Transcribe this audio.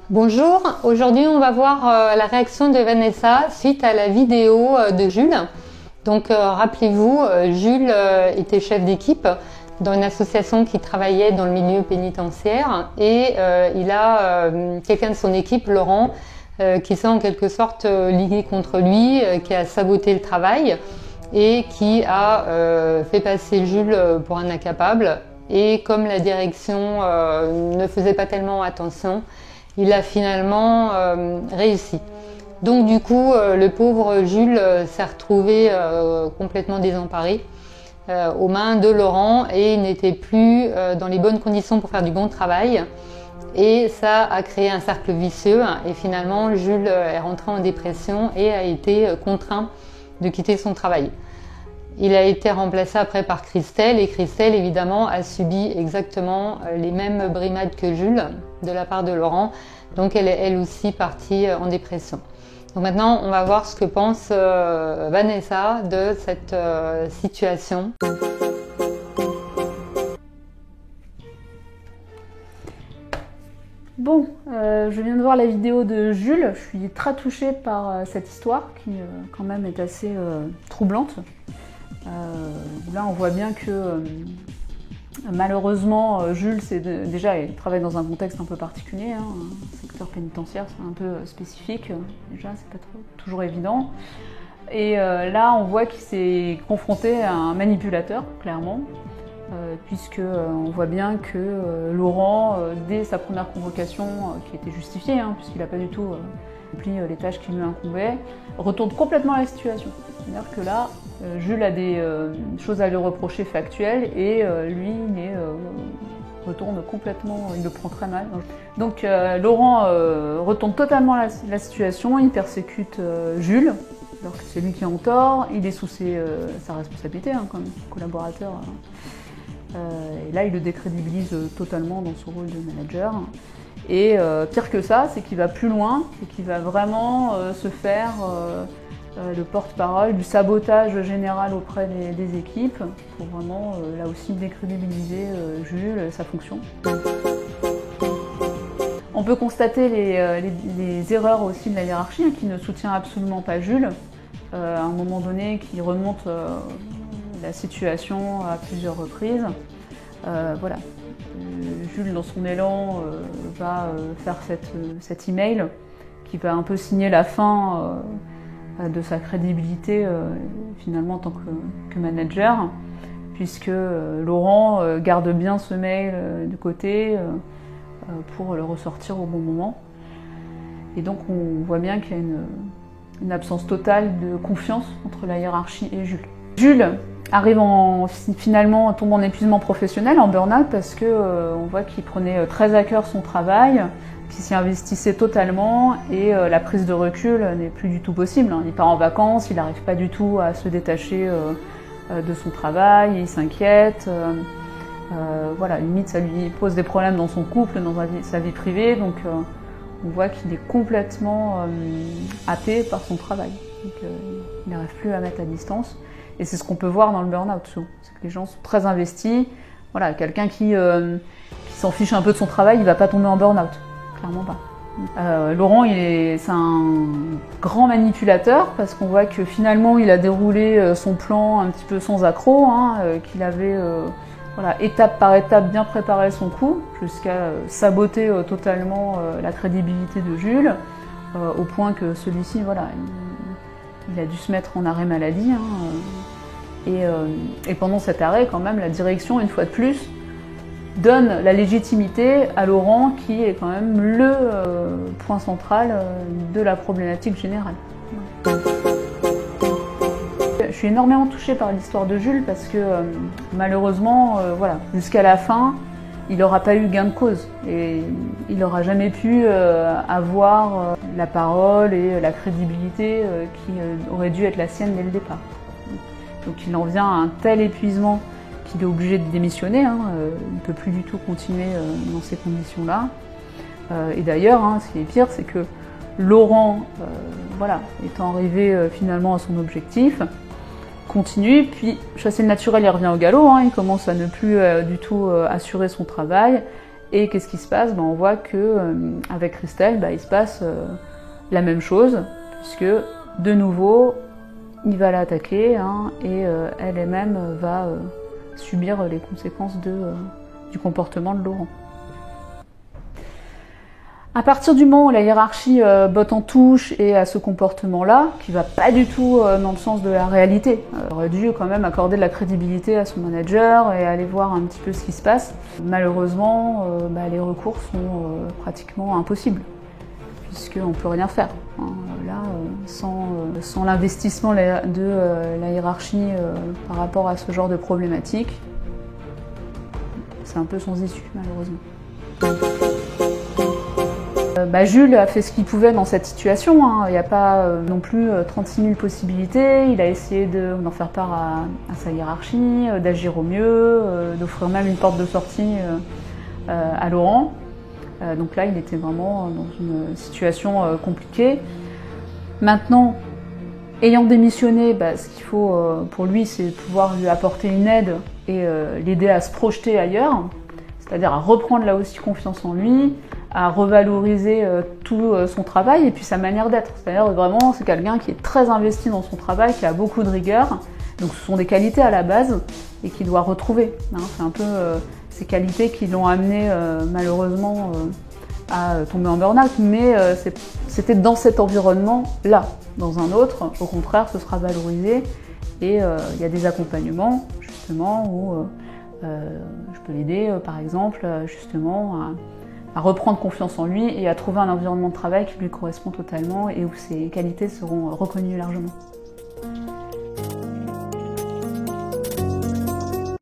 Bonjour, aujourd'hui on va voir la réaction de Vanessa suite à la vidéo de Jules. Donc rappelez-vous, Jules était chef d'équipe dans une association qui travaillait dans le milieu pénitentiaire et il a quelqu'un de son équipe, Laurent, qui s'est en quelque sorte ligué contre lui, qui a saboté le travail et qui a fait passer Jules pour un incapable. Et comme la direction ne faisait pas tellement attention, il a finalement réussi. Donc du coup, le pauvre Jules s'est retrouvé complètement désemparé aux mains de Laurent et il n'était plus dans les bonnes conditions pour faire du bon travail. Et ça a créé un cercle vicieux et finalement Jules est rentré en dépression et a été contraint de quitter son travail. Il a été remplacé après par Christelle et Christelle évidemment a subi exactement les mêmes brimades que Jules de la part de Laurent. Donc elle est elle aussi partie en dépression. Donc maintenant on va voir ce que pense Vanessa de cette situation. Bon, je viens de voir la vidéo de Jules, je suis très touchée par cette histoire qui quand même est assez troublante. Là on voit bien que malheureusement Jules, déjà il travaille dans un contexte un peu particulier, hein, un secteur pénitentiaire c'est un peu spécifique, déjà c'est pas toujours évident. Et là on voit qu'il s'est confronté à un manipulateur, clairement. Puisque on voit bien que Laurent, dès sa première convocation, qui était justifiée, hein, puisqu'il n'a pas du tout rempli les tâches qui lui incombaient, retourne complètement la situation. C'est-à-dire que là, Jules a des choses à lui reprocher factuelles et lui, retourne complètement, il le prend très mal. Donc Laurent retourne totalement la situation, il persécute Jules, alors que c'est lui qui est en tort, il est sous sa responsabilité hein, comme collaborateur. Et là, il le décrédibilise totalement dans son rôle de manager. Et pire que ça, c'est qu'il va plus loin, c'est qu'il va vraiment se faire le porte-parole du sabotage général auprès des équipes pour vraiment, là aussi, décrédibiliser Jules et sa fonction. On peut constater les erreurs aussi de la hiérarchie hein, qui ne soutient absolument pas Jules. À un moment donné, qui remonte la situation à plusieurs reprises. Voilà. Jules, dans son élan, va faire cet email qui va un peu signer la fin de sa crédibilité finalement en tant que manager, puisque Laurent garde bien ce mail de côté pour le ressortir au bon moment. Et donc on voit bien qu'il y a une absence totale de confiance entre la hiérarchie et Jules. Jules arrive finalement tombe en épuisement professionnel, en burn-out, parce que on voit qu'il prenait très à cœur son travail, qu'il s'y investissait totalement et la prise de recul n'est plus du tout possible. Il part en vacances, il n'arrive pas du tout à se détacher de son travail, il s'inquiète. Voilà, limite ça lui pose des problèmes dans son couple, dans sa vie privée, donc on voit qu'il est complètement happé par son travail. Donc, il n'arrive plus à mettre à distance. Et c'est ce qu'on peut voir dans le burn-out, c'est que les gens sont très investis. Voilà, quelqu'un qui s'en fiche un peu de son travail, il ne va pas tomber en burn-out, clairement pas. Laurent, c'est un grand manipulateur parce qu'on voit que finalement il a déroulé son plan un petit peu sans accroc, hein, qu'il avait voilà, étape par étape bien préparé son coup jusqu'à saboter totalement la crédibilité de Jules, au point que celui-ci, voilà, il a dû se mettre en arrêt maladie. Hein, et pendant cet arrêt, quand même, la direction, une fois de plus, donne la légitimité à Laurent, qui est quand même le point central de la problématique générale. Je suis énormément touchée par l'histoire de Jules parce que malheureusement, voilà, jusqu'à la fin, il n'aura pas eu gain de cause et il n'aura jamais pu avoir la parole et la crédibilité qui aurait dû être la sienne dès le départ. Donc il en vient à un tel épuisement qu'il est obligé de démissionner, hein, il ne peut plus du tout continuer dans ces conditions-là. Et d'ailleurs, hein, ce qui est pire, c'est que Laurent, voilà, étant arrivé finalement à son objectif, continue, puis chassé le naturel, il revient au galop, hein, il commence à ne plus du tout assurer son travail, Et qu'est-ce qui se passe? On voit qu'avec Christelle, il se passe la même chose, puisque de nouveau, il va l'attaquer et elle-même va subir les conséquences du comportement de Laurent. À partir du moment où la hiérarchie botte en touche et à ce comportement-là, qui va pas du tout dans le sens de la réalité, elle aurait dû quand même accorder de la crédibilité à son manager et aller voir un petit peu ce qui se passe. Malheureusement, les recours sont pratiquement impossibles, puisqu'on ne peut rien faire. Là, sans l'investissement de la hiérarchie par rapport à ce genre de problématique, c'est un peu sans issue, malheureusement. Jules a fait ce qu'il pouvait dans cette situation. Il n'y a pas non plus 36 000 possibilités. Il a essayé d'en faire part à sa hiérarchie, d'agir au mieux, d'offrir même une porte de sortie à Laurent. Donc là, il était vraiment dans une situation compliquée. Maintenant, ayant démissionné, ce qu'il faut pour lui, c'est pouvoir lui apporter une aide et l'aider à se projeter ailleurs, c'est-à-dire à reprendre là aussi confiance en lui, à revaloriser tout son travail et puis sa manière d'être. C'est-à-dire vraiment, c'est quelqu'un qui est très investi dans son travail, qui a beaucoup de rigueur. Donc ce sont des qualités à la base et qu'il doit retrouver. C'est un peu ces qualités qui l'ont amené malheureusement à tomber en burn-out, mais c'était dans cet environnement-là. Dans un autre, au contraire, ce sera valorisé et il y a des accompagnements justement où je peux l'aider par exemple justement à reprendre confiance en lui et à trouver un environnement de travail qui lui correspond totalement et où ses qualités seront reconnues largement.